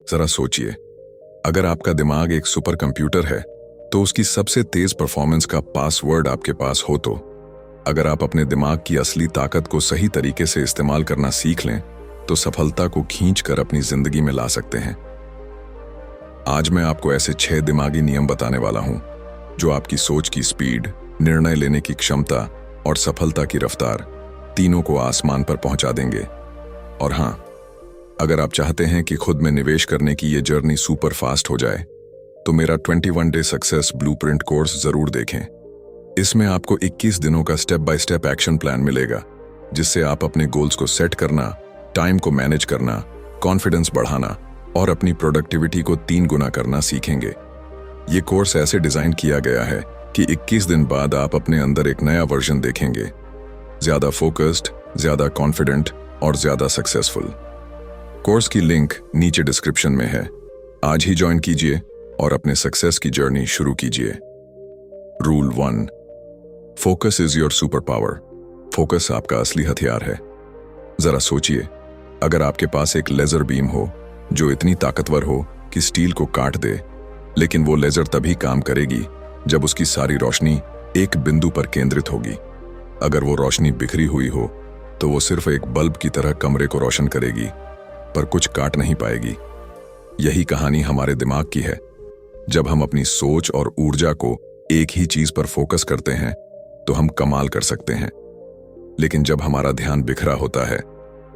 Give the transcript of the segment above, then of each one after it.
जरा सोचिए, अगर आपका दिमाग एक सुपर कंप्यूटर है तो उसकी सबसे तेज परफॉर्मेंस का पासवर्ड आपके पास हो तो अगर आप अपने दिमाग की असली ताकत को सही तरीके से इस्तेमाल करना सीख लें तो सफलता को खींचकर अपनी जिंदगी में ला सकते हैं। आज मैं आपको ऐसे 6 दिमागी नियम बताने वाला हूं जो आपकी सोच की स्पीड, निर्णय लेने की क्षमता और सफलता की रफ्तार तीनों को आसमान पर पहुंचा देंगे। और हां, अगर आप चाहते हैं कि खुद में निवेश करने की ये जर्नी सुपर फास्ट हो जाए तो मेरा 21 डे सक्सेस ब्लूप्रिंट कोर्स जरूर देखें। इसमें आपको 21 दिनों का step by step action plan मिलेगा जिससे आप अपने गोल्स को सेट करना, टाइम को मैनेज करना, कॉन्फिडेंस बढ़ाना और अपनी प्रोडक्टिविटी को 3 गुना करना सीखेंगे। ये कोर्स ऐसे डिजाइन किया गया है कि 21 दिन बाद आप अपने अंदर एक नया वर्जन देखेंगे, ज्यादा फोकस्ड, ज्यादा कॉन्फिडेंट और ज्यादा सक्सेसफुल। कोर्स की लिंक नीचे डिस्क्रिप्शन में है। आज ही ज्वाइन कीजिए और अपने सक्सेस की जर्नी शुरू कीजिए। Rule 1, focus is your super power. Focus आपका असली हथियार है। जरा सोचिए, अगर आपके पास एक लेजर बीम हो जो इतनी ताकतवर हो कि स्टील को काट दे, लेकिन वो लेजर तभी काम करेगी जब उसकी सारी रोशनी एक बिंदु पर केंद्रित होगी। अगर वो रोशनी बिखरी हुई हो तो वो सिर्फ एक बल्ब की तरह कमरे को रोशन करेगी पर कुछ काट नहीं पाएगी। यही कहानी हमारे दिमाग की है। जब हम अपनी सोच और ऊर्जा को एक ही चीज पर फोकस करते हैं तो हम कमाल कर सकते हैं, लेकिन जब हमारा ध्यान बिखरा होता है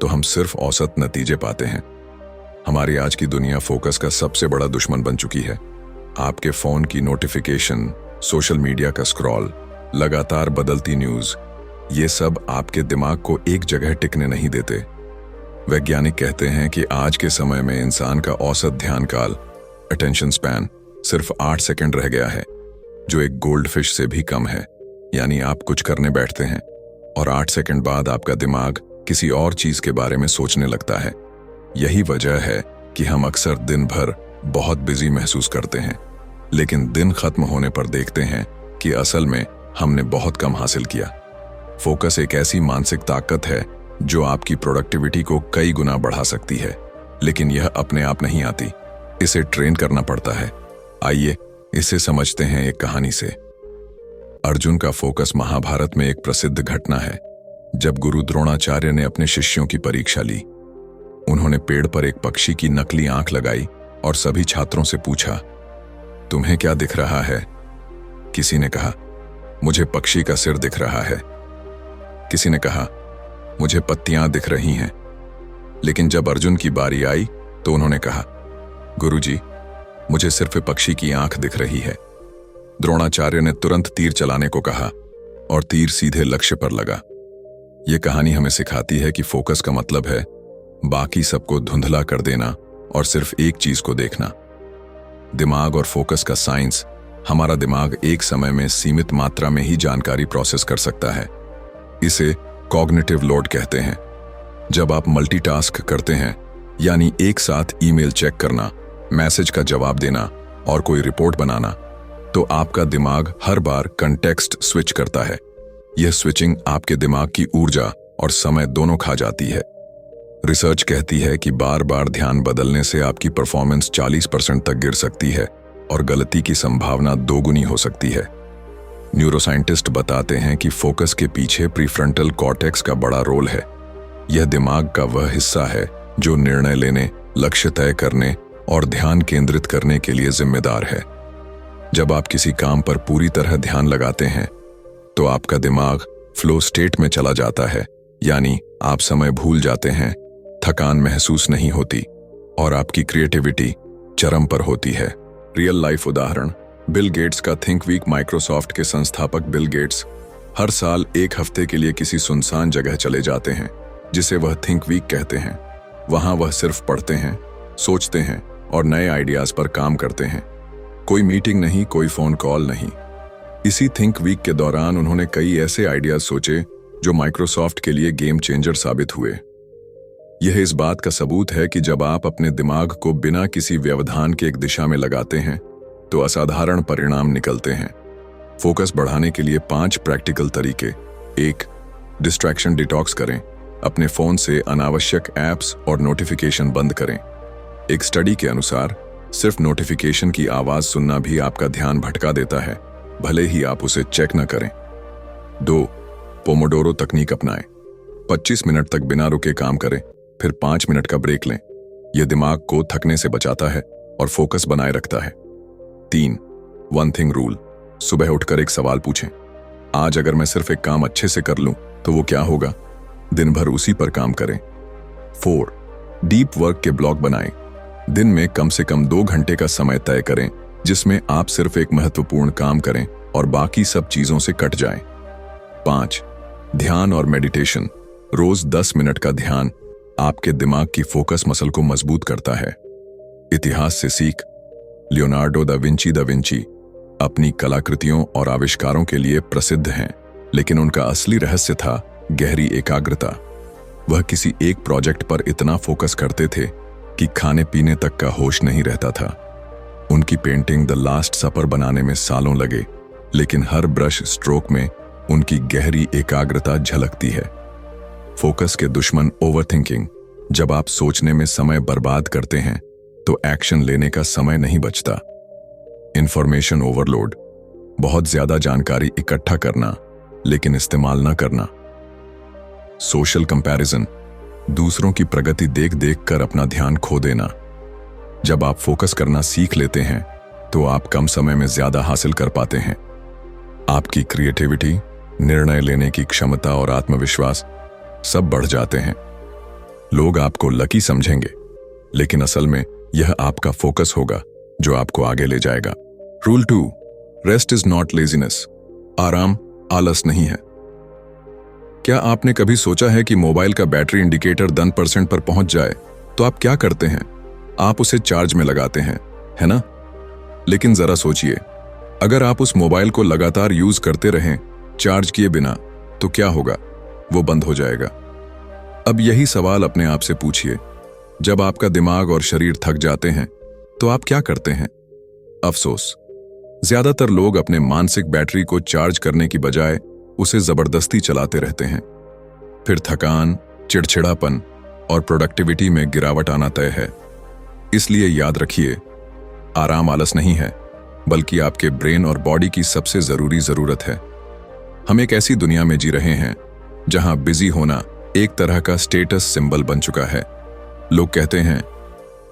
तो हम सिर्फ औसत नतीजे पाते हैं। हमारी आज की दुनिया फोकस का सबसे बड़ा दुश्मन बन चुकी है। आपके फोन की नोटिफिकेशन, सोशल मीडिया का स्क्रॉल, लगातार बदलती न्यूज, ये सब आपके दिमाग को एक जगह टिकने नहीं देते। वैज्ञानिक कहते हैं कि आज के समय में इंसान का औसत ध्यान काल, अटेंशन स्पैन, सिर्फ 8 सेकंड रह गया है, जो एक गोल्ड फिश से भी कम है। यानी आप कुछ करने बैठते हैं और 8 सेकंड बाद आपका दिमाग किसी और चीज के बारे में सोचने लगता है। यही वजह है कि हम अक्सर दिन भर बहुत बिजी महसूस करते हैं, लेकिन दिन खत्म होने पर देखते हैं कि असल में हमने बहुत कम हासिल किया। फोकस एक ऐसी मानसिक ताकत है जो आपकी प्रोडक्टिविटी को कई गुना बढ़ा सकती है, लेकिन यह अपने आप नहीं आती, इसे ट्रेन करना पड़ता है। आइए इसे समझते हैं एक कहानी से। अर्जुन का फोकस महाभारत में एक प्रसिद्ध घटना है, जब गुरु द्रोणाचार्य ने अपने शिष्यों की परीक्षा ली। उन्होंने पेड़ पर एक पक्षी की नकली आंख लगाई और सभी छात्रों से पूछा, तुम्हें क्या दिख रहा है? किसी ने कहा, मुझे पक्षी का सिर दिख रहा है। किसी ने कहा, मुझे पत्तियां दिख रही हैं। लेकिन जब अर्जुन की बारी आई तो उन्होंने कहा, गुरुजी, मुझे सिर्फ पक्षी की आंख दिख रही है। द्रोणाचार्य ने तुरंत तीर चलाने को कहा और तीर सीधे लक्ष्य पर लगा। यह कहानी हमें सिखाती है कि फोकस का मतलब है बाकी सबको धुंधला कर देना और सिर्फ एक चीज को देखना। दिमाग और फोकस का साइंस, हमारा दिमाग एक समय में सीमित मात्रा में ही जानकारी प्रोसेस कर सकता है। इसे कॉग्निटिव लोड कहते हैं। जब आप मल्टीटास्क करते हैं, यानी एक साथ ईमेल चेक करना, मैसेज का जवाब देना और कोई रिपोर्ट बनाना, तो आपका दिमाग हर बार कंटेक्स्ट स्विच करता है। यह स्विचिंग आपके दिमाग की ऊर्जा और समय दोनों खा जाती है। रिसर्च कहती है कि बार बार ध्यान बदलने से आपकी परफॉर्मेंस 40% तक गिर सकती है और गलती की संभावना 2 गुनी हो सकती है। न्यूरोसाइंटिस्ट बताते हैं कि फोकस के पीछे प्रीफ्रंटल कॉर्टेक्स का बड़ा रोल है। यह दिमाग का वह हिस्सा है जो निर्णय लेने, लक्ष्य तय करने और ध्यान केंद्रित करने के लिए जिम्मेदार है। जब आप किसी काम पर पूरी तरह ध्यान लगाते हैं तो आपका दिमाग फ्लो स्टेट में चला जाता है, यानी आप समय भूल जाते हैं, थकान महसूस नहीं होती और आपकी क्रिएटिविटी चरम पर होती है। रियल लाइफ उदाहरण, बिल गेट्स का थिंक वीक। माइक्रोसॉफ्ट के संस्थापक बिल गेट्स हर साल 1 हफ्ते के लिए किसी सुनसान जगह चले जाते हैं जिसे वह थिंक वीक कहते हैं। वहां वह सिर्फ पढ़ते हैं, सोचते हैं और नए आइडियाज पर काम करते हैं। कोई मीटिंग नहीं, कोई फोन कॉल नहीं। इसी थिंक वीक के दौरान उन्होंने कई ऐसे आइडियाज सोचे जो माइक्रोसॉफ्ट के लिए गेम चेंजर साबित हुए। यह इस बात का सबूत है कि जब आप अपने दिमाग को बिना किसी व्यवधान के एक दिशा में लगाते हैं तो असाधारण परिणाम निकलते हैं। फोकस बढ़ाने के लिए 5 प्रैक्टिकल तरीके। 1, डिस्ट्रैक्शन डिटॉक्स करें। अपने फोन से अनावश्यक ऐप्स और नोटिफिकेशन बंद करें। एक स्टडी के अनुसार सिर्फ नोटिफिकेशन की आवाज सुनना भी आपका ध्यान भटका देता है, भले ही आप उसे चेक न करें। 2. पोमोडोरो तकनीक अपनाएं। 25 मिनट तक बिना रुके काम करें, फिर 5 मिनट का ब्रेक लें। यह दिमाग को थकने से बचाता है और फोकस बनाए रखता है। 3. One thing rule. सुबह उठकर एक सवाल पूछें, आज अगर मैं सिर्फ एक काम अच्छे से कर लूं तो वो क्या होगा? दिन भर उसी पर काम करें। 4. डीप वर्क के ब्लॉक बनाएं। दिन में कम से कम 2 घंटे का समय तय करें जिसमें आप सिर्फ एक महत्वपूर्ण काम करें और बाकी सब चीजों से कट जाएं। 5. ध्यान और मेडिटेशन। रोज 10 मिनट का ध्यान आपके दिमाग की फोकस मसल को मजबूत करता है। इतिहास से सीख। लियोनार्डो दा विंची अपनी कलाकृतियों और आविष्कारों के लिए प्रसिद्ध हैं, लेकिन उनका असली रहस्य था गहरी एकाग्रता। वह किसी एक प्रोजेक्ट पर इतना फोकस करते थे कि खाने पीने तक का होश नहीं रहता था। उनकी पेंटिंग द लास्ट सपर बनाने में सालों लगे, लेकिन हर ब्रश स्ट्रोक में उनकी गहरी एकाग्रता झलकती है। फोकस के दुश्मन ओवरथिंकिंग। जब आप सोचने में समय बर्बाद करते हैं तो एक्शन लेने का समय नहीं बचता। Information overload. बहुत ज्यादा जानकारी इकट्ठा करना लेकिन इस्तेमाल न करना। Social comparison. दूसरों की प्रगति देख देख कर अपना ध्यान खो देना। जब आप फोकस करना सीख लेते हैं तो आप कम समय में ज्यादा हासिल कर पाते हैं। आपकी क्रिएटिविटी, निर्णय लेने की क्षमता और आत्मविश्वास सब बढ़ जाते हैं। लोग आपको लकी समझेंगे, लेकिन असल में यह आपका फोकस होगा जो आपको आगे ले जाएगा। Rule 2. Rest is not laziness. आराम आलस नहीं है। क्या आपने कभी सोचा है कि मोबाइल का बैटरी इंडिकेटर 10% पर पहुंच जाए तो आप क्या करते हैं? आप उसे चार्ज में लगाते हैं, है ना? लेकिन जरा सोचिए, अगर आप उस मोबाइल को लगातार यूज करते रहें चार्ज किए बिना, तो क्या होगा? वो बंद हो जाएगा। अब यही सवाल अपने आप से पूछिए, जब आपका दिमाग और शरीर थक जाते हैं तो आप क्या करते हैं? अफसोस, ज्यादातर लोग अपने मानसिक बैटरी को चार्ज करने की बजाय उसे जबरदस्ती चलाते रहते हैं। फिर थकान, चिड़चिड़ापन और प्रोडक्टिविटी में गिरावट आना तय है। इसलिए याद रखिए, आराम आलस नहीं है, बल्कि आपके ब्रेन और बॉडी की सबसे जरूरी जरूरत है। हम एक ऐसी दुनिया में जी रहे हैं जहां बिजी होना एक तरह का स्टेटस सिंबल बन चुका है। लोग कहते हैं,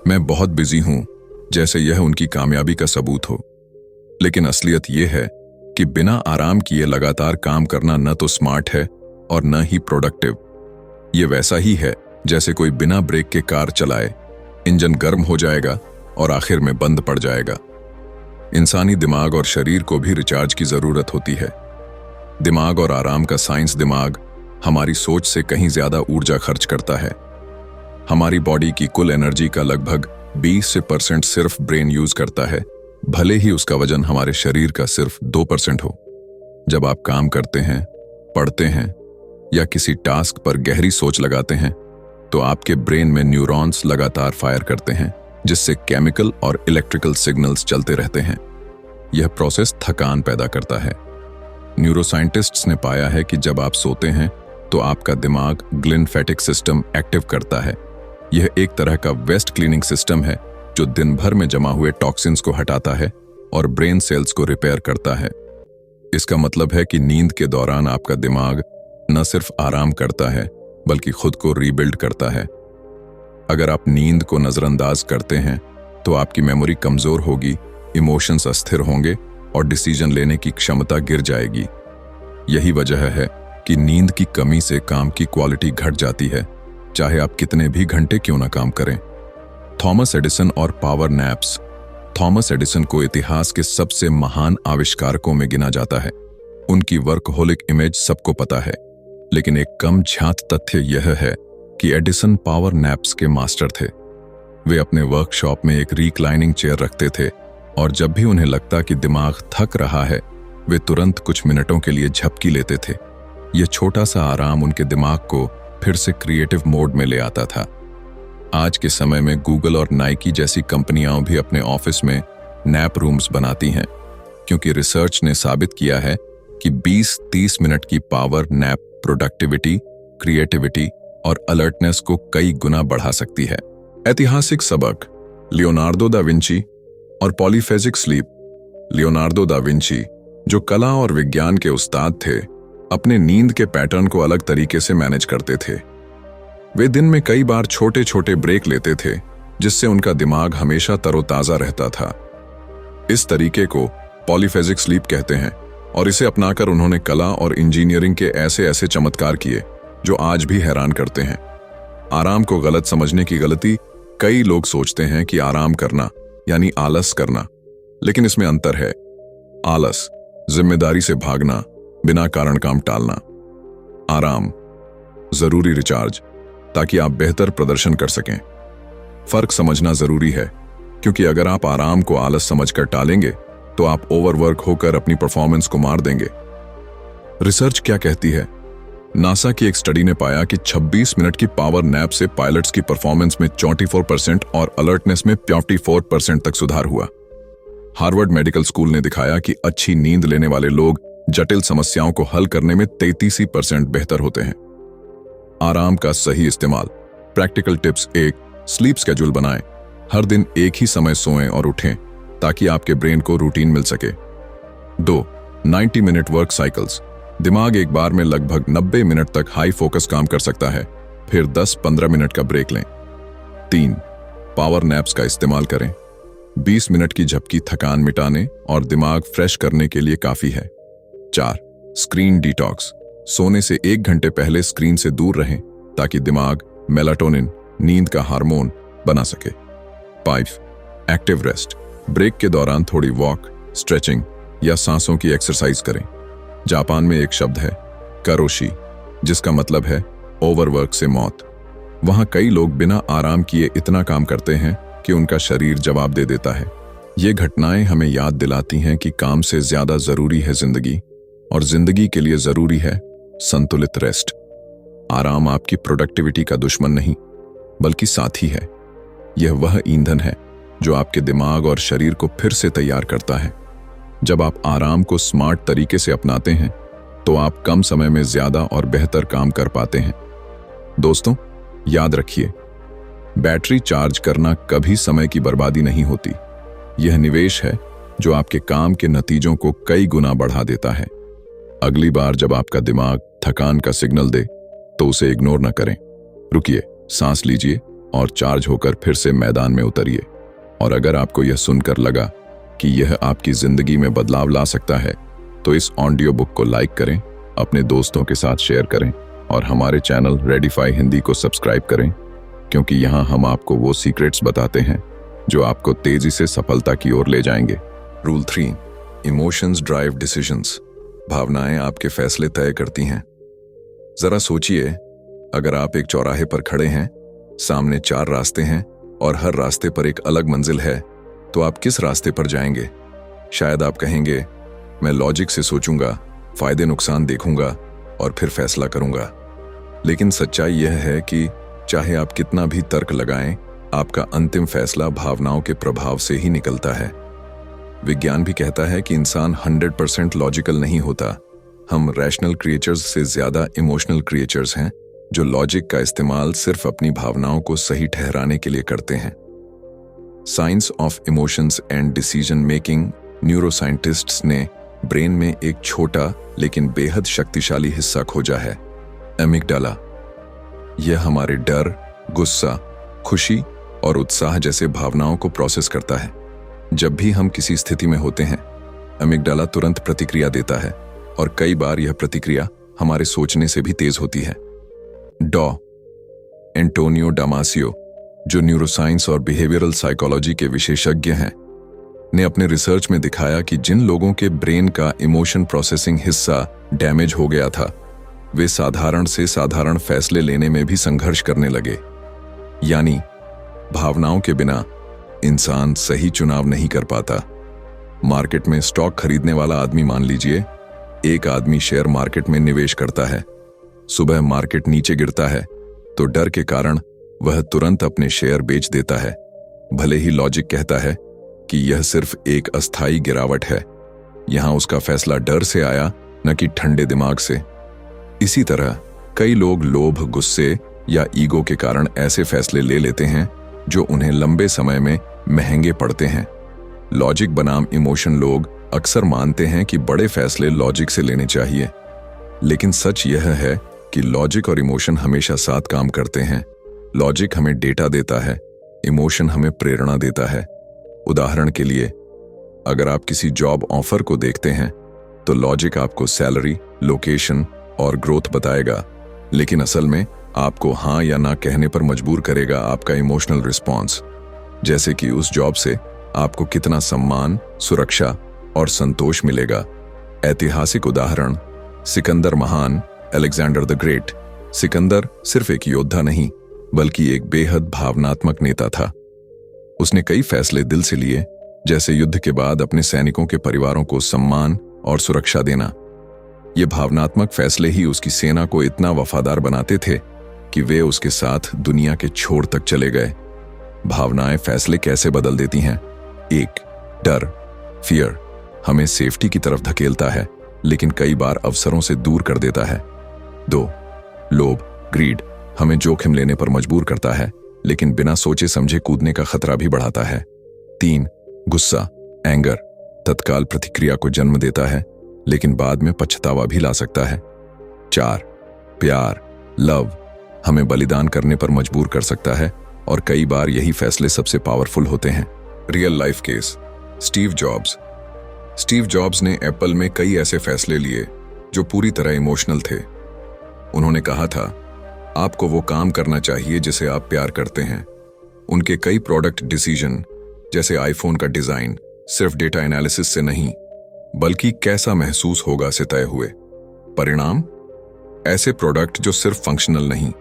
मैं बहुत बिजी हूं, जैसे यह उनकी कामयाबी का सबूत हो। लेकिन असलियत यह है कि बिना आराम किए लगातार काम करना न तो स्मार्ट है और न ही प्रोडक्टिव। यह वैसा ही है जैसे कोई बिना ब्रेक के कार चलाए, इंजन गर्म हो जाएगा और आखिर में बंद पड़ जाएगा। इंसानी दिमाग और शरीर को भी रिचार्ज की जरूरत होती है। दिमाग और आराम का साइंस। दिमाग हमारी सोच से कहीं ज्यादा ऊर्जा खर्च करता है। हमारी बॉडी की कुल एनर्जी का लगभग 20% सिर्फ ब्रेन यूज करता है, भले ही उसका वजन हमारे शरीर का सिर्फ 2% हो। जब आप काम करते हैं, पढ़ते हैं या किसी टास्क पर गहरी सोच लगाते हैं तो आपके ब्रेन में न्यूरॉन्स लगातार फायर करते हैं, जिससे केमिकल और इलेक्ट्रिकल सिग्नल्स चलते रहते हैं। यह प्रोसेस थकान पैदा करता है। न्यूरोसाइंटिस्ट्स ने पाया है कि जब आप सोते हैं तो आपका दिमाग ग्लिम्फेटिक सिस्टम एक्टिव करता है। यह एक तरह का वेस्ट क्लीनिंग सिस्टम है जो दिन भर में जमा हुए टॉक्सिन्स को हटाता है और ब्रेन सेल्स को रिपेयर करता है। इसका मतलब है कि नींद के दौरान आपका दिमाग न सिर्फ आराम करता है बल्कि खुद को रीबिल्ड करता है। अगर आप नींद को नजरअंदाज करते हैं तो आपकी मेमोरी कमजोर होगी, इमोशंस अस्थिर होंगे और डिसीजन लेने की क्षमता गिर जाएगी। यही वजह है कि नींद की कमी से काम की क्वालिटी घट जाती है, चाहे आप कितने भी घंटे क्यों ना काम करें। थॉमस एडिसन और पावर नैप्स। थॉमस एडिसन को इतिहास के सबसे महान आविष्कारकों में गिना जाता है। उनकी वर्कहोलिक इमेज सबको पता है, लेकिन एक कम झांत तथ्य यह है कि एडिसन पावर नैप्स के मास्टर थे। वे अपने वर्कशॉप में एक रिक्लाइनिंग चेयर रखते थे और जब भी उन्हें लगता कि दिमाग थक रहा है, वे तुरंत कुछ मिनटों के लिए झपकी लेते थे। यह छोटा सा आराम उनके दिमाग को फिर से क्रिएटिव मोड में ले आता था। आज के समय में गूगल और नाइकी जैसी कंपनियां भी अपने ऑफिस में नैप रूम्स बनाती हैं, क्योंकि रिसर्च ने साबित किया है कि 20-30 मिनट की पावर नैप प्रोडक्टिविटी, क्रिएटिविटी और अलर्टनेस को कई गुना बढ़ा सकती है। ऐतिहासिक सबक। लियोनार्डो दा विंची और polyphasic sleep. Leonardo da Vinci, जो कला और विज्ञान के उस्ताद थे, अपने नींद के पैटर्न को अलग तरीके से मैनेज करते थे। वे दिन में कई बार छोटे छोटे ब्रेक लेते थे, जिससे उनका दिमाग हमेशा तरोताजा रहता था। इस तरीके को पॉलीफेजिक स्लीप कहते हैं और इसे अपनाकर उन्होंने कला और इंजीनियरिंग के ऐसे ऐसे चमत्कार किए जो आज भी हैरान करते हैं। आराम को गलत समझने की गलती कई लोग सोचते हैं कि आराम करना यानी आलस करना, लेकिन इसमें अंतर है। आलस जिम्मेदारी से भागना, बिना कारण काम टालना। आराम जरूरी रिचार्ज, ताकि आप बेहतर प्रदर्शन कर सकें। फर्क समझना जरूरी है, क्योंकि अगर आप आराम को आलस समझकर टालेंगे तो आप ओवरवर्क होकर अपनी परफॉर्मेंस को मार देंगे। रिसर्च क्या कहती है? नासा की एक स्टडी ने पाया कि 26 मिनट की पावर नैप से पायलट्स की परफॉर्मेंस में 44% और अलर्टनेस में 54% तक सुधार हुआ। हार्वर्ड मेडिकल स्कूल ने दिखाया कि अच्छी नींद लेने वाले लोग जटिल समस्याओं को हल करने में 33% बेहतर होते हैं। आराम का सही इस्तेमाल। Practical tips. 1. स्लीप स्केड्यूल बनाएं। हर दिन एक ही समय सोएं और उठें, ताकि आपके ब्रेन को रूटीन मिल सके। 2. 90 मिनट वर्क साइकिल्स। दिमाग एक बार में लगभग 90 मिनट तक हाई फोकस काम कर सकता है, फिर 10-15 मिनट का ब्रेक लें। 3. पावर नैप्स का इस्तेमाल करें। 20 मिनट की झपकी थकान मिटाने और दिमाग फ्रेश करने के लिए काफी है। 4. Screen detox. सोने से 1 घंटे पहले स्क्रीन से दूर रहें, ताकि दिमाग मेलाटोनिन, नींद का हार्मोन, बना सके। 5. Active rest. ब्रेक के दौरान थोड़ी वॉक, स्ट्रेचिंग या सांसों की एक्सरसाइज करें। जापान में एक शब्द है करोशी, जिसका मतलब है ओवरवर्क से मौत। वहां कई लोग बिना आराम किए इतना काम करते हैं कि उनका शरीर जवाब दे देता है। ये घटनाएं हमें याद दिलाती हैं कि काम से ज्यादा जरूरी है जिंदगी, और जिंदगी के लिए जरूरी है संतुलित रेस्ट। आराम आपकी प्रोडक्टिविटी का दुश्मन नहीं, बल्कि साथी है। यह वह ईंधन है जो आपके दिमाग और शरीर को फिर से तैयार करता है। जब आप आराम को स्मार्ट तरीके से अपनाते हैं, तो आप कम समय में ज्यादा और बेहतर काम कर पाते हैं। दोस्तों, याद रखिए, बैटरी चार्ज करना कभी समय की बर्बादी नहीं होती। यह निवेश है जो आपके काम के नतीजों को कई गुना बढ़ा देता है। अगली बार जब आपका दिमाग थकान का सिग्नल दे, तो उसे इग्नोर न करें। रुकिए, सांस लीजिए और चार्ज होकर फिर से मैदान में उतरिए। और अगर आपको यह सुनकर लगा कि यह आपकी जिंदगी में बदलाव ला सकता है, तो इस ऑडियो बुक को लाइक करें, अपने दोस्तों के साथ शेयर करें और हमारे चैनल रेडिफाई हिंदी को सब्सक्राइब करें, क्योंकि यहाँ हम आपको वो सीक्रेट्स बताते हैं जो आपको तेजी से सफलता की ओर ले जाएंगे। रूल 3. Emotions drive decisions. भावनाएं आपके फैसले तय करती हैं। जरा सोचिए, अगर आप एक चौराहे पर खड़े हैं, सामने 4 रास्ते हैं और हर रास्ते पर एक अलग मंजिल है, तो आप किस रास्ते पर जाएंगे? शायद आप कहेंगे, मैं लॉजिक से सोचूंगा, फायदे नुकसान देखूंगा और फिर फैसला करूंगा। लेकिन सच्चाई यह है कि चाहे आप कितना भी तर्क लगाएं, आपका अंतिम फैसला भावनाओं के प्रभाव से ही निकलता है। विज्ञान भी कहता है कि इंसान 100% लॉजिकल नहीं होता। हम रैशनल क्रिएचर्स से ज्यादा इमोशनल क्रिएचर्स हैं, जो लॉजिक का इस्तेमाल सिर्फ अपनी भावनाओं को सही ठहराने के लिए करते हैं। Science of emotions and decision making neuroscientists ने ब्रेन में एक छोटा लेकिन बेहद शक्तिशाली हिस्सा खोजा है, एमिगडाला। यह हमारे डर, गुस्सा, खुशी और उत्साह जैसे भावनाओं को प्रोसेस करता है। जब भी हम किसी स्थिति में होते हैं, एमिगडाला तुरंत प्रतिक्रिया देता है, और कई बार यह प्रतिक्रिया हमारे सोचने से भी तेज होती है। डॉ. एंटोनियो डामासियो, जो न्यूरोसाइंस और बिहेवियरल साइकोलॉजी के विशेषज्ञ हैं, ने अपने रिसर्च में दिखाया कि जिन लोगों के ब्रेन का इमोशन प्रोसेसिंग हिस्सा डैमेज हो गया था, वे साधारण से साधारण फैसले लेने में भी संघर्ष करने लगे। यानी भावनाओं के बिना इंसान सही चुनाव नहीं कर पाता। मार्केट में स्टॉक खरीदने वाला आदमी मान लीजिए, एक आदमी शेयर मार्केट में निवेश करता है। सुबह मार्केट नीचे गिरता है तो डर के कारण वह तुरंत अपने शेयर बेच देता है, भले ही लॉजिक कहता है कि यह सिर्फ एक अस्थायी गिरावट है। यहां उसका फैसला डर से आया, न कि ठंडे दिमाग से। इसी तरह कई लोग लोभ, गुस्से या ईगो के कारण ऐसे फैसले ले लेते हैं जो उन्हें लंबे समय में महंगे पड़ते हैं। लॉजिक बनाम इमोशन। लोग अक्सर मानते हैं कि बड़े फैसले लॉजिक से लेने चाहिए, लेकिन सच यह है कि लॉजिक और इमोशन हमेशा साथ काम करते हैं। लॉजिक हमें डेटा देता है, इमोशन हमें प्रेरणा देता है। उदाहरण के लिए, अगर आप किसी जॉब ऑफर को देखते हैं तो लॉजिक आपको सैलरी, लोकेशन और ग्रोथ बताएगा, लेकिन असल में आपको हाँ या ना कहने पर मजबूर करेगा आपका इमोशनल रिस्पॉन्स। जैसे कि उस जॉब से आपको कितना सम्मान, सुरक्षा और संतोष मिलेगा। ऐतिहासिक उदाहरण, सिकंदर महान, अलेक्जेंडर द ग्रेट। सिकंदर सिर्फ एक योद्धा नहीं, बल्कि एक बेहद भावनात्मक नेता था। उसने कई फैसले दिल से लिए, जैसे युद्ध के बाद अपने सैनिकों के परिवारों को सम्मान और सुरक्षा देना। ये भावनात्मक फैसले ही उसकी सेना को इतना वफादार बनाते थे कि वे उसके साथ दुनिया के छोर तक चले गए। भावनाएं फैसले कैसे बदल देती हैं? 1. डर, फियर हमें सेफ्टी की तरफ धकेलता है, लेकिन कई बार अवसरों से दूर कर देता है। 2. लोभ, ग्रीड हमें जोखिम लेने पर मजबूर करता है, लेकिन बिना सोचे समझे कूदने का खतरा भी बढ़ाता है। 3. गुस्सा, एंगर तत्काल प्रतिक्रिया को जन्म देता है, लेकिन बाद में पछतावा भी ला सकता है। 4. प्यार, लव हमें बलिदान करने पर मजबूर कर सकता है, और कई बार यही फैसले सबसे पावरफुल होते हैं। Real life case, Steve jobs. Steve jobs ने एप्पल में कई ऐसे फैसले लिए जो पूरी तरह इमोशनल थे। उन्होंने कहा था, आपको वो काम करना चाहिए जिसे आप प्यार करते हैं। उनके कई प्रोडक्ट डिसीजन, जैसे आईफोन का डिजाइन, सिर्फ डेटा एनालिसिस से नहीं, बल्कि कैसा महसूस होगा से तय हुए। परिणाम, ऐसे प्रोडक्ट जो सिर्फ फंक्शनल नहीं,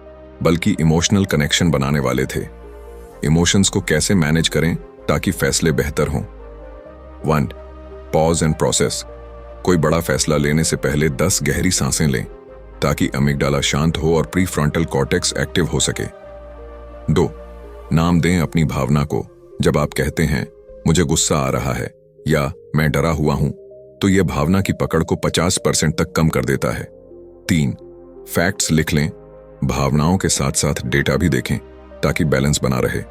बल्कि इमोशनल कनेक्शन बनाने वाले थे। इमोशंस को कैसे मैनेज करें ताकि फैसले बेहतर हों? 1. Pause and process. कोई बड़ा फैसला लेने से पहले 10 गहरी सांसें लें, ताकि अमिगडाला शांत हो और प्रीफ्रंटल कॉर्टेक्स एक्टिव हो सके। 2. नाम दें अपनी भावना को। जब आप कहते हैं, मुझे गुस्सा आ रहा है या मैं डरा हुआ हूं, तो यह भावना की पकड़ को 50% तक कम कर देता है। 3. फैक्ट्स लिख लें। भावनाओं के साथ साथ डेटा भी देखें, ताकि बैलेंस बना रहे।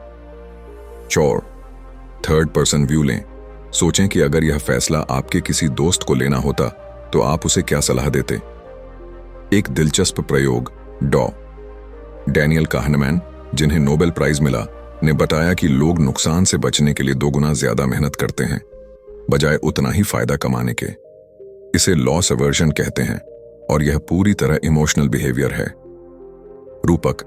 4. थर्ड पर्सन व्यू लें। सोचें कि अगर यह फैसला आपके किसी दोस्त को लेना होता तो आप उसे क्या सलाह देते। एक दिलचस्प प्रयोग, डैनियल काहनेमैन, जिन्हें नोबेल प्राइज मिला, ने बताया कि लोग नुकसान से बचने के लिए 2 गुना ज्यादा मेहनत करते हैं, बजाय उतना ही फायदा कमाने के। इसे लॉस अवर्जन कहते हैं, और यह पूरी तरह इमोशनल बिहेवियर है। रूपक,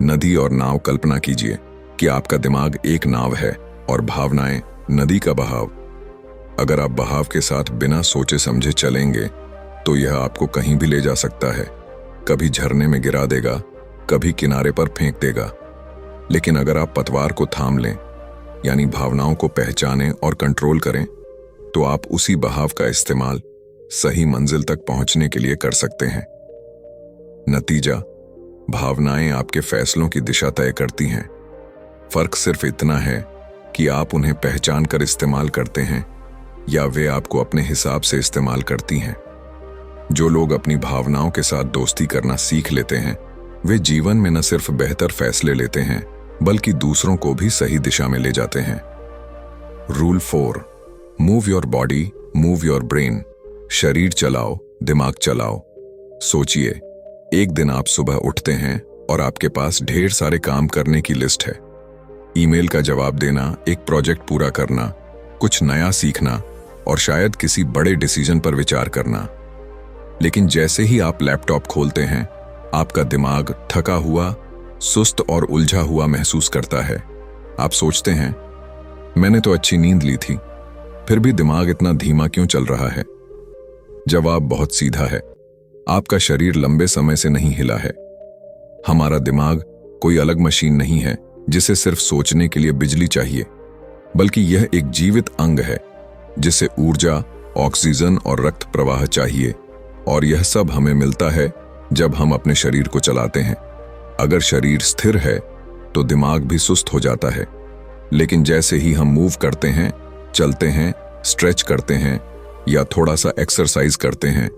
नदी और नाव। कल्पना कीजिए कि आपका दिमाग एक नाव है और भावनाएं नदी का बहाव। अगर आप बहाव के साथ बिना सोचे समझे चलेंगे तो यह आपको कहीं भी ले जा सकता है। कभी झरने में गिरा देगा, कभी किनारे पर फेंक देगा। लेकिन अगर आप पतवार को थाम लें, यानी भावनाओं को पहचानें और कंट्रोल करें, तो आप उसी बहाव का इस्तेमाल सही मंजिल तक पहुंचने के लिए कर सकते हैं। नतीजा, भावनाएं आपके फैसलों की दिशा तय करती हैं। फर्क सिर्फ इतना है कि आप उन्हें पहचान कर इस्तेमाल करते हैं या वे आपको अपने हिसाब से इस्तेमाल करती हैं। जो लोग अपनी भावनाओं के साथ दोस्ती करना सीख लेते हैं, वे जीवन में न सिर्फ बेहतर फैसले लेते हैं, बल्कि दूसरों को भी सही दिशा में ले जाते हैं। Rule 4, move your body, move your brain. शरीर चलाओ, दिमाग चलाओ। सोचिए, एक दिन आप सुबह उठते हैं और आपके पास ढेर सारे काम करने की लिस्ट है। ईमेल का जवाब देना, एक प्रोजेक्ट पूरा करना, कुछ नया सीखना और शायद किसी बड़े डिसीजन पर विचार करना। लेकिन जैसे ही आप लैपटॉप खोलते हैं, आपका दिमाग थका हुआ, सुस्त और उलझा हुआ महसूस करता है। आप सोचते हैं, मैंने तो अच्छी नींद ली थी, फिर भी दिमाग इतना धीमा क्यों चल रहा है? जवाब बहुत सीधा है, आपका शरीर लंबे समय से नहीं हिला है। हमारा दिमाग कोई अलग मशीन नहीं है जिसे सिर्फ सोचने के लिए बिजली चाहिए, बल्कि यह एक जीवित अंग है जिसे ऊर्जा, ऑक्सीजन और रक्त प्रवाह चाहिए, और यह सब हमें मिलता है जब हम अपने शरीर को चलाते हैं। अगर शरीर स्थिर है तो दिमाग भी सुस्त हो जाता है, लेकिन जैसे ही हम मूव करते हैं, चलते हैं, स्ट्रेच करते हैं या थोड़ा सा एक्सरसाइज करते हैं,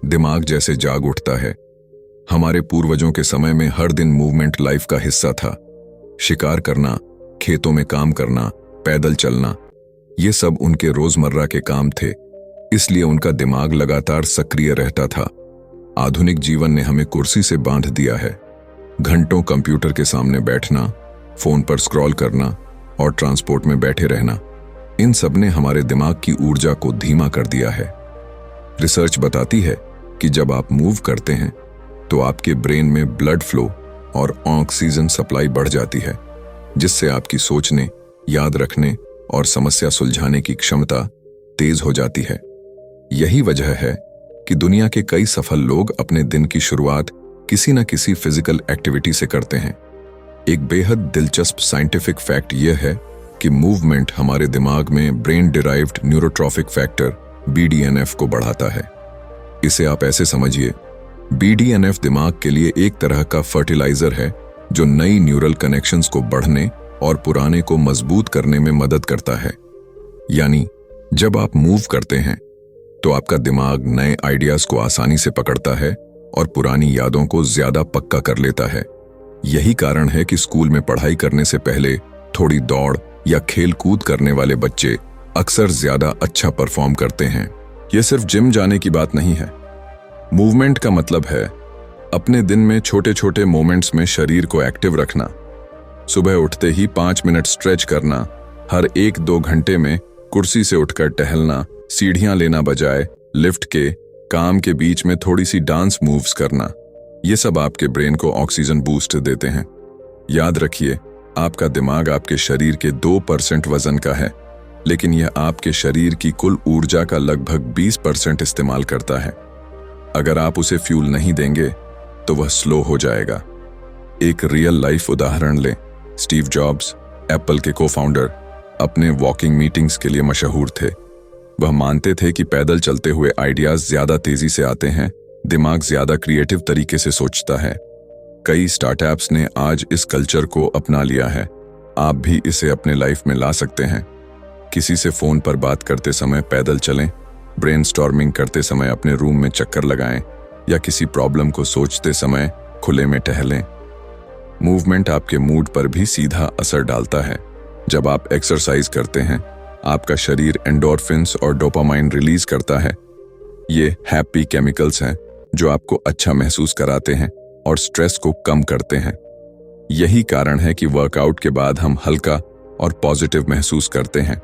दिमाग जैसे जाग उठता है। हमारे पूर्वजों के समय में हर दिन मूवमेंट लाइफ का हिस्सा था। शिकार करना, खेतों में काम करना, पैदल चलना, ये सब उनके रोजमर्रा के काम थे, इसलिए उनका दिमाग लगातार सक्रिय रहता था। आधुनिक जीवन ने हमें कुर्सी से बांध दिया है। घंटों कंप्यूटर के सामने बैठना, फोन पर स्क्रॉल करना और ट्रांसपोर्ट में बैठे रहना, इन सब ने हमारे दिमाग की ऊर्जा को धीमा कर दिया है। रिसर्च बताती है कि जब आप मूव करते हैं तो आपके ब्रेन में ब्लड फ्लो और ऑक्सीजन सप्लाई बढ़ जाती है, जिससे आपकी सोचने, याद रखने और समस्या सुलझाने की क्षमता तेज हो जाती है। यही वजह है कि दुनिया के कई सफल लोग अपने दिन की शुरुआत किसी न किसी फिजिकल एक्टिविटी से करते हैं। एक बेहद दिलचस्प साइंटिफिक फैक्ट यह है कि मूवमेंट हमारे दिमाग में brain derived neurotrophic factor BDNF को बढ़ाता है। इसे आप ऐसे समझिए, BDNF दिमाग के लिए एक तरह का फर्टिलाइजर है जो नई न्यूरल कनेक्शंस को बढ़ने और पुराने को मजबूत करने में मदद करता है। यानी जब आप मूव करते हैं तो आपका दिमाग नए आइडियाज को आसानी से पकड़ता है और पुरानी यादों को ज्यादा पक्का कर लेता है। यही कारण है कि स्कूल में पढ़ाई करने से पहले थोड़ी दौड़ या खेल कूद करने वाले बच्चे अक्सर ज्यादा अच्छा परफॉर्म करते हैं। यह सिर्फ जिम जाने की बात नहीं है। मूवमेंट का मतलब है अपने दिन में छोटे छोटे मोमेंट्स में शरीर को एक्टिव रखना। सुबह उठते ही 5 मिनट स्ट्रेच करना, हर 1-2 घंटे में कुर्सी से उठकर टहलना, सीढ़ियां लेना बजाय लिफ्ट के, काम के बीच में थोड़ी सी डांस मूव्स करना, ये सब आपके ब्रेन को ऑक्सीजन बूस्ट देते हैं। याद रखिए, आपका दिमाग आपके शरीर के 2% वजन का है, लेकिन यह आपके शरीर की कुल ऊर्जा का लगभग 20% इस्तेमाल करता है। अगर आप उसे फ्यूल नहीं देंगे तो वह स्लो हो जाएगा। एक रियल लाइफ उदाहरण लें। स्टीव जॉब्स, एप्पल के को-फाउंडर, अपने वॉकिंग मीटिंग्स के लिए मशहूर थे। वह मानते थे कि पैदल चलते हुए आइडियाज ज्यादा तेजी से आते हैं, दिमाग ज्यादा क्रिएटिव तरीके से सोचता है। कई स्टार्टअप्स ने आज इस कल्चर को अपना लिया है। आप भी इसे अपने लाइफ में ला सकते हैं। किसी से फोन पर बात करते समय पैदल चलें, ब्रेनस्टॉर्मिंग करते समय अपने रूम में चक्कर लगाएं या किसी प्रॉब्लम को सोचते समय खुले में टहलें। मूवमेंट आपके मूड पर भी सीधा असर डालता है। जब आप एक्सरसाइज करते हैं, आपका शरीर एंडोर्फिन्स और डोपामाइन रिलीज करता है। ये हैप्पी केमिकल्स हैं जो आपको अच्छा महसूस कराते हैं और स्ट्रेस को कम करते हैं। यही कारण है कि वर्कआउट के बाद हम हल्का और पॉजिटिव महसूस करते हैं।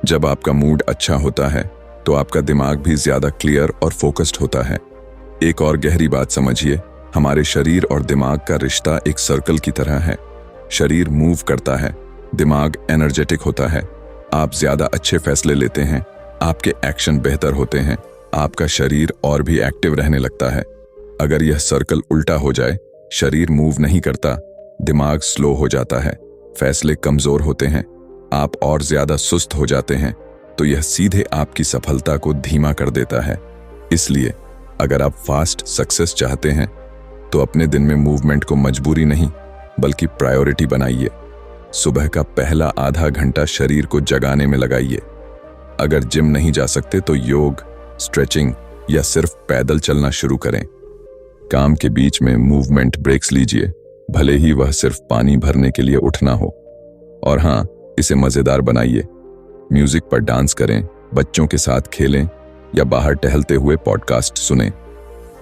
जब आपका मूड अच्छा होता है तो आपका दिमाग भी ज्यादा क्लियर और फोकस्ड होता है। एक और गहरी बात समझिए, हमारे शरीर और दिमाग का रिश्ता एक सर्कल की तरह है। शरीर मूव करता है, दिमाग एनर्जेटिक होता है, आप ज्यादा अच्छे फैसले लेते हैं, आपके एक्शन बेहतर होते हैं, आपका शरीर और भी एक्टिव रहने लगता है। अगर यह सर्कल उल्टा हो जाए, शरीर मूव नहीं करता, दिमाग स्लो हो जाता है, फैसले कमजोर होते हैं, आप और ज्यादा सुस्त हो जाते हैं, तो यह सीधे आपकी सफलता को धीमा कर देता है। इसलिए अगर आप फास्ट सक्सेस चाहते हैं तो अपने दिन में मूवमेंट को मजबूरी नहीं बल्कि प्रायोरिटी बनाइए। सुबह का पहला आधा घंटा शरीर को जगाने में लगाइए। अगर जिम नहीं जा सकते तो योग, स्ट्रेचिंग या सिर्फ पैदल चलना शुरू करें। काम के बीच में मूवमेंट ब्रेक्स लीजिए, भले ही वह सिर्फ पानी भरने के लिए उठना हो। और हाँ, इसे मजेदार बनाइए। म्यूजिक पर डांस करें, बच्चों के साथ खेलें या बाहर टहलते हुए पॉडकास्ट सुनें।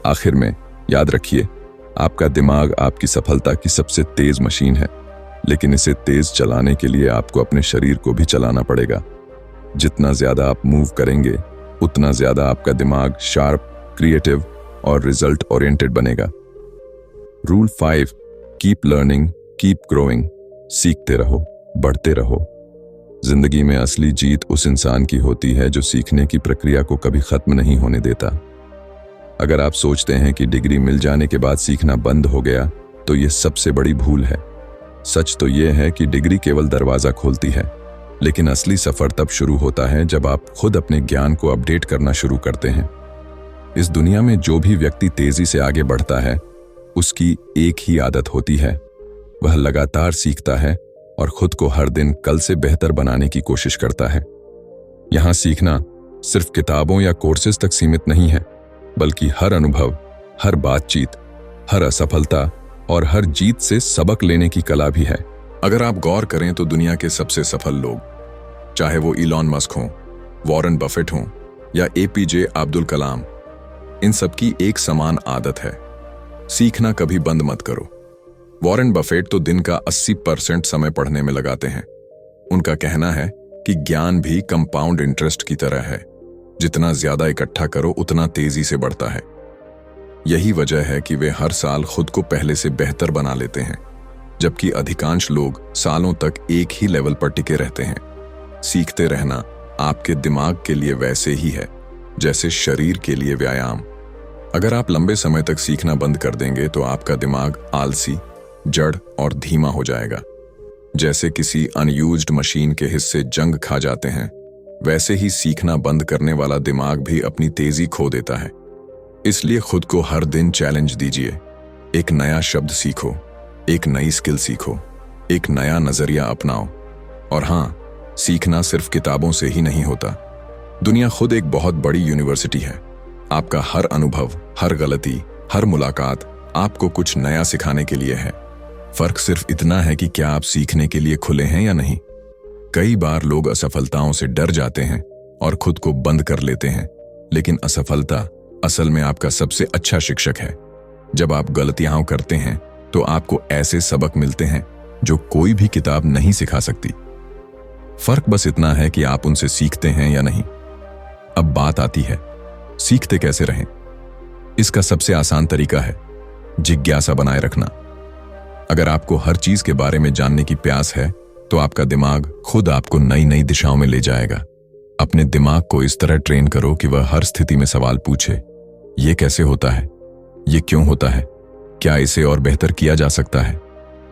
आखिर में याद रखिए, आपका दिमाग आपकी सफलता की सबसे तेज मशीन है, लेकिन इसे तेज चलाने के लिए आपको अपने शरीर को भी चलाना पड़ेगा। जितना ज्यादा आप मूव करेंगे, उतना ज्यादा आपका दिमाग शार्प, क्रिएटिव और रिजल्ट ओरिएंटेड बनेगा। Rule 5, keep learning, keep growing. सीखते रहो, बढ़ते रहो। जिंदगी में असली जीत उस इंसान की होती है जो सीखने की प्रक्रिया को कभी खत्म नहीं होने देता। अगर आप सोचते हैं कि डिग्री मिल जाने के बाद सीखना बंद हो गया, तो यह सबसे बड़ी भूल है। सच तो यह है कि डिग्री केवल दरवाजा खोलती है, लेकिन असली सफर तब शुरू होता है जब आप खुद अपने ज्ञान को अपडेट करना शुरू करते हैं। इस दुनिया में जो भी व्यक्ति तेजी से आगे बढ़ता है, उसकी एक ही आदत होती है, वह लगातार सीखता है और खुद को हर दिन कल से बेहतर बनाने की कोशिश करता है। यहां सीखना सिर्फ किताबों या कोर्सेज तक सीमित नहीं है, बल्कि हर अनुभव, हर बातचीत, हर असफलता और हर जीत से सबक लेने की कला भी है। अगर आप गौर करें तो दुनिया के सबसे सफल लोग, चाहे वो इलॉन मस्क हों, वॉरेन बफेट हों या एपीजे अब्दुल कलाम, इन सबकी एक समान आदत है, सीखना कभी बंद मत करो। वॉरेन बफेट तो दिन का 80% समय पढ़ने में लगाते हैं। उनका कहना है कि ज्ञान भी कंपाउंड इंटरेस्ट की तरह है, जितना ज्यादा इकट्ठा करो उतना तेजी से बढ़ता है। यही वजह है कि वे हर साल खुद को पहले से बेहतर बना लेते हैं, जबकि अधिकांश लोग सालों तक एक ही लेवल पर टिके रहते हैं। सीखते रहना आपके दिमाग के लिए वैसे ही है जैसे शरीर के लिए व्यायाम। अगर आप लंबे समय तक सीखना बंद कर देंगे तो आपका दिमाग आलसी, जड़ और धीमा हो जाएगा। जैसे किसी अनयूज्ड मशीन के हिस्से जंग खा जाते हैं, वैसे ही सीखना बंद करने वाला दिमाग भी अपनी तेजी खो देता है। इसलिए खुद को हर दिन चैलेंज दीजिए। एक नया शब्द सीखो, एक नई स्किल सीखो, एक नया नजरिया अपनाओ। और हाँ, सीखना सिर्फ किताबों से ही नहीं होता। दुनिया खुद एक बहुत बड़ी यूनिवर्सिटी है। आपका हर अनुभव, हर गलती, हर मुलाकात आपको कुछ नया सिखाने के लिए है। फर्क सिर्फ इतना है कि क्या आप सीखने के लिए खुले हैं या नहीं। कई बार लोग असफलताओं से डर जाते हैं और खुद को बंद कर लेते हैं, लेकिन असफलता असल में आपका सबसे अच्छा शिक्षक है। जब आप गलतियां करते हैं तो आपको ऐसे सबक मिलते हैं जो कोई भी किताब नहीं सिखा सकती। फर्क बस इतना है कि आप उनसे सीखते हैं या नहीं। अब बात आती है, सीखते कैसे रहें। इसका सबसे आसान तरीका है जिज्ञासा बनाए रखना। अगर आपको हर चीज के बारे में जानने की प्यास है तो आपका दिमाग खुद आपको नई नई दिशाओं में ले जाएगा। अपने दिमाग को इस तरह ट्रेन करो कि वह हर स्थिति में सवाल पूछे, ये कैसे होता है, ये क्यों होता है, क्या इसे और बेहतर किया जा सकता है।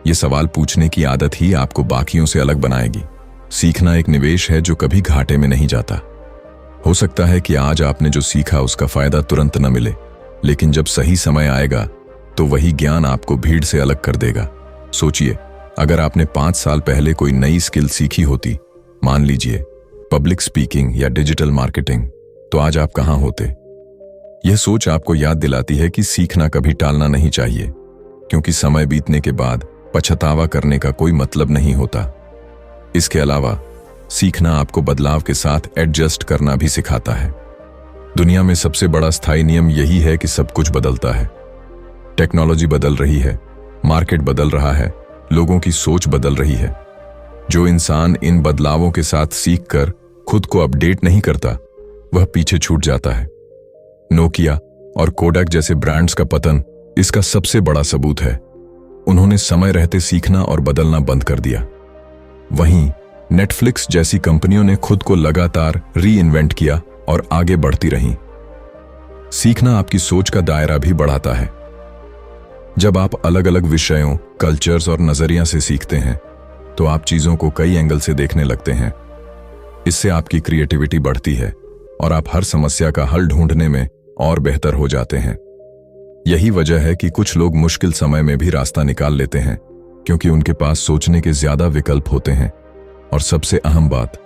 ये सवाल पूछने की आदत ही आपको बाकियों से अलग बनाएगी। सीखना एक निवेश है जो कभी घाटे में नहीं जाता। हो सकता है कि आज आपने जो सीखा उसका फायदा तुरंत न मिले, लेकिन जब सही समय आएगा तो वही ज्ञान आपको भीड़ से अलग कर देगा। सोचिए, अगर आपने 5 साल पहले कोई नई स्किल सीखी होती, मान लीजिए पब्लिक स्पीकिंग या डिजिटल मार्केटिंग, तो आज आप कहां होते। यह सोच आपको याद दिलाती है कि सीखना कभी टालना नहीं चाहिए, क्योंकि समय बीतने के बाद पछतावा करने का कोई मतलब नहीं होता। इसके अलावा सीखना आपको बदलाव के साथ एडजस्ट करना भी सिखाता है। दुनिया में सबसे बड़ा स्थायी नियम यही है कि सब कुछ बदलता है। टेक्नोलॉजी बदल रही है, मार्केट बदल रहा है, लोगों की सोच बदल रही है। जो इंसान इन बदलावों के साथ सीखकर खुद को अपडेट नहीं करता, वह पीछे छूट जाता है। नोकिया और कोडैक जैसे ब्रांड्स का पतन इसका सबसे बड़ा सबूत है। उन्होंने समय रहते सीखना और बदलना बंद कर दिया। वहीं नेटफ्लिक्स जैसी कंपनियों ने खुद को लगातार री इन्वेंट किया और आगे बढ़ती रहीं। सीखना आपकी सोच का दायरा भी बढ़ाता है। जब आप अलग अलग विषयों, कल्चर्स और नजरिया से सीखते हैं तो आप चीजों को कई एंगल से देखने लगते हैं। इससे आपकी क्रिएटिविटी बढ़ती है और आप हर समस्या का हल ढूंढने में और बेहतर हो जाते हैं। यही वजह है कि कुछ लोग मुश्किल समय में भी रास्ता निकाल लेते हैं, क्योंकि उनके पास सोचने के ज्यादा विकल्प होते हैं। और सबसे अहम बात,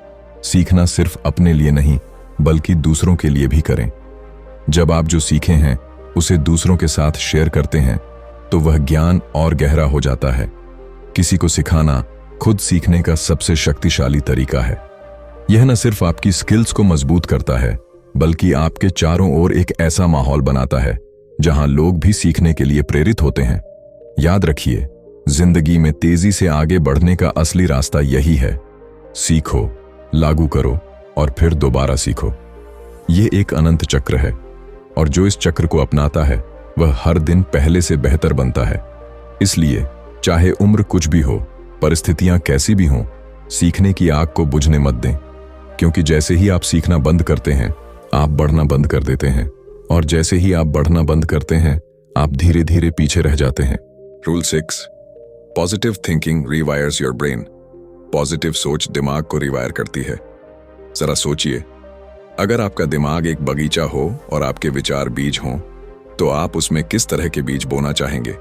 सीखना सिर्फ अपने लिए नहीं बल्कि दूसरों के लिए भी करें। जब आप जो सीखे हैं उसे दूसरों के साथ शेयर करते हैं तो वह ज्ञान और गहरा हो जाता है। किसी को सिखाना खुद सीखने का सबसे शक्तिशाली तरीका है। यह न सिर्फ आपकी स्किल्स को मजबूत करता है, बल्कि आपके चारों ओर एक ऐसा माहौल बनाता है जहां लोग भी सीखने के लिए प्रेरित होते हैं। याद रखिए, जिंदगी में तेजी से आगे बढ़ने का असली रास्ता यही है। सीखो, लागू करो और फिर दोबारा सीखो। यह एक अनंत चक्र है और जो इस चक्र को अपनाता है वह हर दिन पहले से बेहतर बनता है। इसलिए चाहे उम्र कुछ भी हो, परिस्थितियां कैसी भी हों, सीखने की आग को बुझने मत दें, क्योंकि जैसे ही आप सीखना बंद करते हैं आप बढ़ना बंद कर देते हैं, और जैसे ही आप बढ़ना बंद करते हैं आप धीरे धीरे पीछे रह जाते हैं। Rule 6, positive thinking rewires your brain. Positive सोच दिमाग को रिवायर करती है। जरा सोचिए, अगर आपका दिमाग एक बगीचा हो और आपके विचार बीज हों, तो आप उसमें किस तरह के बीज बोना चाहेंगे?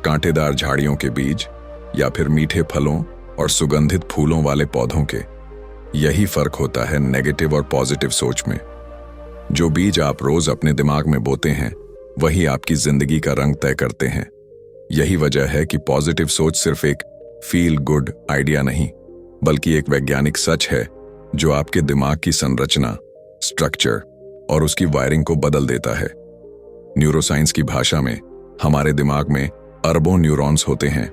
कांटेदार झाड़ियों के बीज या फिर मीठे फलों और सुगंधित फूलों वाले पौधों के? यही फर्क होता है नेगेटिव और पॉजिटिव सोच में। जो बीज आप रोज अपने दिमाग में बोते हैं वही आपकी जिंदगी का रंग तय करते हैं। यही वजह है कि पॉजिटिव सोच सिर्फ एक फील गुड आइडिया नहीं, बल्कि एक वैज्ञानिक सच है जो आपके दिमाग की संरचना, स्ट्रक्चर और उसकी वायरिंग को बदल देता है। न्यूरोसाइंस की भाषा में हमारे दिमाग में अरबों न्यूरॉन्स होते हैं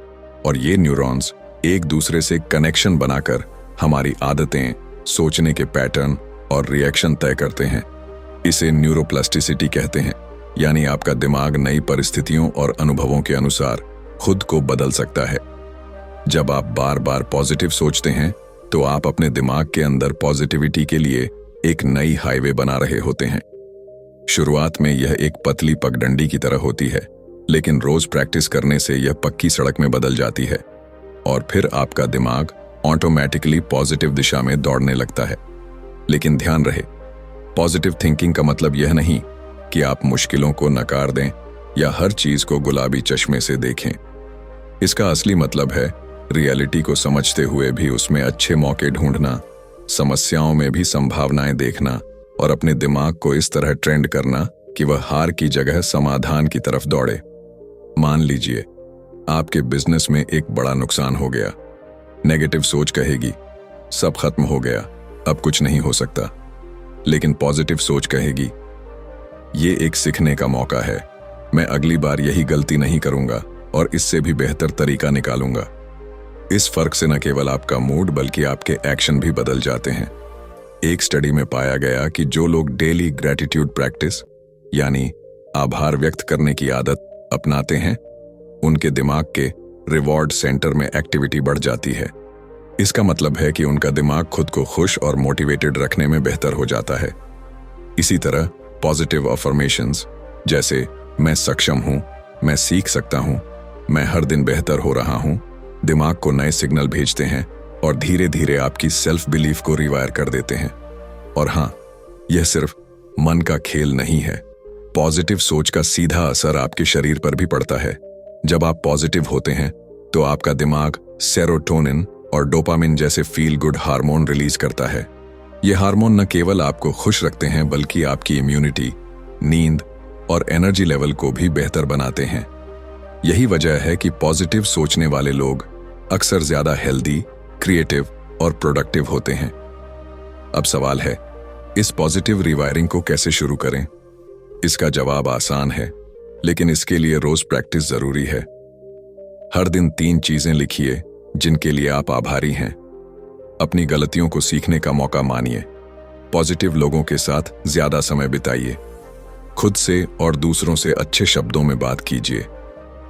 और ये न्यूरॉन्स एक दूसरे से कनेक्शन बनाकर हमारी आदतें, सोचने के पैटर्न और रिएक्शन तय करते हैं। इसे न्यूरोप्लास्टिसिटी कहते हैं, यानी आपका दिमाग नई परिस्थितियों और अनुभवों के अनुसार खुद को बदल सकता है। जब आप बार बार पॉजिटिव सोचते हैं तो आप अपने दिमाग के अंदर पॉजिटिविटी के लिए एक नई हाईवे बना रहे होते हैं। शुरुआत में यह एक पतली पगडंडी की तरह होती है, लेकिन रोज प्रैक्टिस करने से यह पक्की सड़क में बदल जाती है और फिर आपका दिमाग ऑटोमेटिकली पॉजिटिव दिशा में दौड़ने लगता है। लेकिन ध्यान रहे, पॉजिटिव थिंकिंग का मतलब यह नहीं कि आप मुश्किलों को नकार दें या हर चीज को गुलाबी चश्मे से देखें। इसका असली मतलब है रियलिटी को समझते हुए भी उसमें अच्छे मौके ढूंढना, समस्याओं में भी संभावनाएं देखना और अपने दिमाग को इस तरह ट्रेंड करना कि वह हार की जगह समाधान की तरफ दौड़े। मान लीजिए आपके बिजनेस में एक बड़ा नुकसान हो गया। नेगेटिव सोच कहेगी सब खत्म हो गया, अब कुछ नहीं हो सकता। लेकिन पॉजिटिव सोच कहेगी ये एक सीखने का मौका है, मैं अगली बार यही गलती नहीं करूंगा और इससे भी बेहतर तरीका निकालूंगा। इस फर्क से न केवल आपका मूड बल्कि आपके एक्शन भी बदल जाते हैं। एक स्टडी में पाया गया कि जो लोग डेली ग्रेटिट्यूड प्रैक्टिस यानी आभार व्यक्त करने की आदत अपनाते हैं, उनके दिमाग के रिवॉर्ड सेंटर में एक्टिविटी बढ़ जाती है। इसका मतलब है कि उनका दिमाग खुद को खुश और मोटिवेटेड रखने में बेहतर हो जाता है। इसी तरह पॉजिटिव अफर्मेशंस जैसे मैं सक्षम हूं, मैं सीख सकता हूं, मैं हर दिन बेहतर हो रहा हूं, दिमाग को नए सिग्नल भेजते हैं और धीरे धीरे आपकी सेल्फ बिलीफ को रिवायर कर देते हैं। और हां, यह सिर्फ मन का खेल नहीं है। पॉजिटिव सोच का सीधा असर आपके शरीर पर भी पड़ता है। जब आप पॉजिटिव होते हैं तो आपका दिमाग सेरोटोनिन और डोपामिन जैसे फील गुड हार्मोन रिलीज करता है। ये हार्मोन न केवल आपको खुश रखते हैं बल्कि आपकी इम्यूनिटी, नींद और एनर्जी लेवल को भी बेहतर बनाते हैं। यही वजह है कि पॉजिटिव सोचने वाले लोग अक्सर ज्यादा हेल्दी, क्रिएटिव और प्रोडक्टिव होते हैं। अब सवाल है, इस पॉजिटिव रिवायरिंग को कैसे शुरू करें? इसका जवाब आसान है, लेकिन इसके लिए रोज प्रैक्टिस जरूरी है। हर दिन 3 चीजें लिखिए जिनके लिए आप आभारी हैं। अपनी गलतियों को सीखने का मौका मानिए। पॉजिटिव लोगों के साथ ज्यादा समय बिताइए। खुद से और दूसरों से अच्छे शब्दों में बात कीजिए।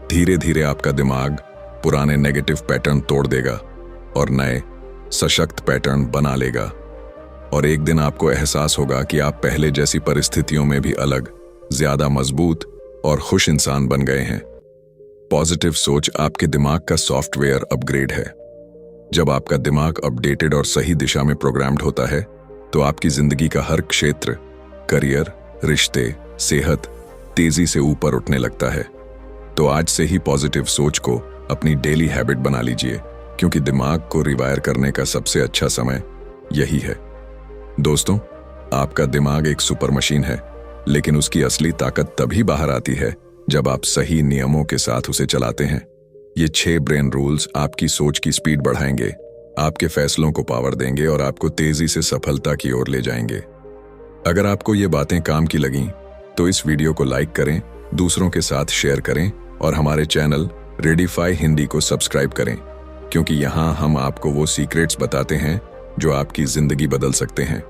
धीरे धीरे आपका दिमाग पुराने नेगेटिव पैटर्न तोड़ देगा और नए सशक्त पैटर्न बना लेगा। और एक दिन आपको एहसास होगा कि आप पहले जैसी परिस्थितियों में भी अलग, ज्यादा मजबूत और खुश इंसान बन गए हैं। पॉजिटिव सोच आपके दिमाग का सॉफ्टवेयर अपग्रेड है। जब आपका दिमाग अपडेटेड और सही दिशा में प्रोग्राम्ड होता है तो आपकी जिंदगी का हर क्षेत्र, करियर, रिश्ते, सेहत तेजी से ऊपर उठने लगता है। तो आज से ही पॉजिटिव सोच को अपनी डेली हैबिट बना लीजिए, क्योंकि दिमाग को रिवायर करने का सबसे अच्छा समय यही है। दोस्तों, आपका दिमाग एक सुपर मशीन है, लेकिन उसकी असली ताकत तभी बाहर आती है जब आप सही नियमों के साथ उसे चलाते हैं। ये 6 ब्रेन रूल्स आपकी सोच की स्पीड बढ़ाएंगे, आपके फैसलों को पावर देंगे और आपको तेजी से सफलता की ओर ले जाएंगे। अगर आपको ये बातें काम की लगीं, तो इस वीडियो को लाइक करें, दूसरों के साथ शेयर करें और हमारे चैनल रेडिफाई हिंदी को सब्सक्राइब करें, क्योंकि यहाँ हम आपको वो सीक्रेट्स बताते हैं जो आपकी जिंदगी बदल सकते हैं।